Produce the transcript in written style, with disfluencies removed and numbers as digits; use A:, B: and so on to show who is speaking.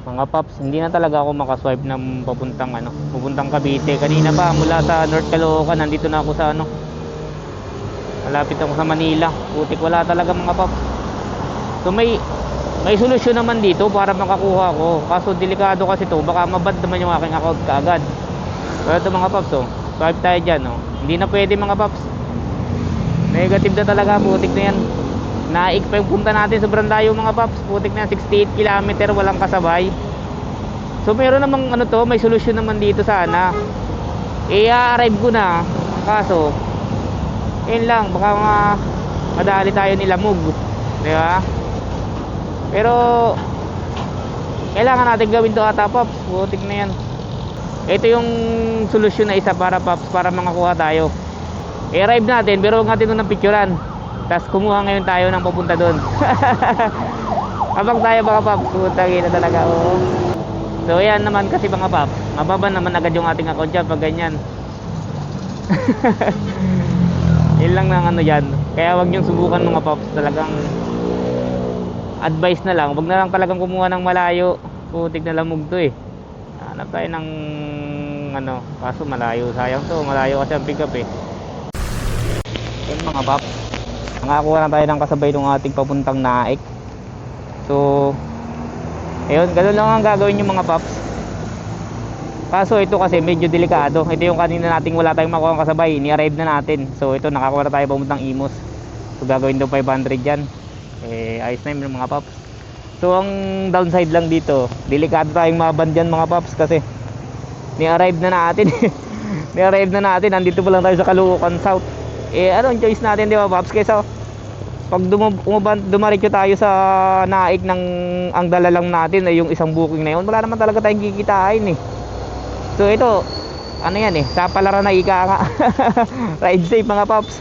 A: Mga paps, hindi na talaga ako makaswipe ng papuntang Cavite. Kanina pa mula sa North Caloocan, nandito na ako sa malapit ako sa Manila. Putik, wala talaga mga paps. So may solusyon naman dito para makakuha ko. Kaso delikado kasi to, baka mabad naman yung aking account kaagad. Pero ito mga paps, swipe tayo dyan. Hindi na pwede mga paps. Negative na talaga, putik na yan. Naik pa yung punta natin, sobrang layo mga paps. Putik na 68 km, walang kasabay. So meron namang may solusyon naman dito sana. I-arrive ko na. Kaso yun lang, baka madali tayo nilamog, di ba? Pero kailangan natin gawin to ata paps. Putik na yan. Ito yung solusyon na isa para paps, para makakuha tayo. I-arrive natin, pero huwag natin ng picturean. Tapos kumuha ngayon tayo ng papunta doon. Habang tayo mga paps, putang ina talaga. So yan naman kasi mga paps, mababa naman agad yung ating account dyan pag ganyan. Yun lang ng dyan. Kaya wag niyong subukan mga paps. Talagang advice na lang, wag na lang talagang kumuha ng malayo. Putik na lamog to eh. Hanap tayo ng kaso malayo. Sayang to, malayo kasi ang pick up eh. Yun mga paps, nakakuha na tayo ng kasabay ng ating papuntang Naik. So ayun, ganoon lang ang gagawin yung mga paps. Kaso ito kasi medyo delikado. Ito yung kanina nating wala tayong makuha ng kasabay, ni-arrive na natin. So ito, nakakuha na tayo papuntang Imus. So gagawin daw 500 dyan. Ayos na yun mga paps. So ang downside lang dito, delikado tayong maban dyan mga paps. Kasi ni-arrive na natin. Ni-arrive na natin, nandito pa lang tayo sa Caloocan South. Anong choice natin, di ba paps? Kaysa pag dumaritso tayo sa Naik ng ang dala lang natin ay yung isang booking na yun, wala naman talaga tayong kikitain eh. So ito, yan sa palaran na ika nga. Ride safe mga paps.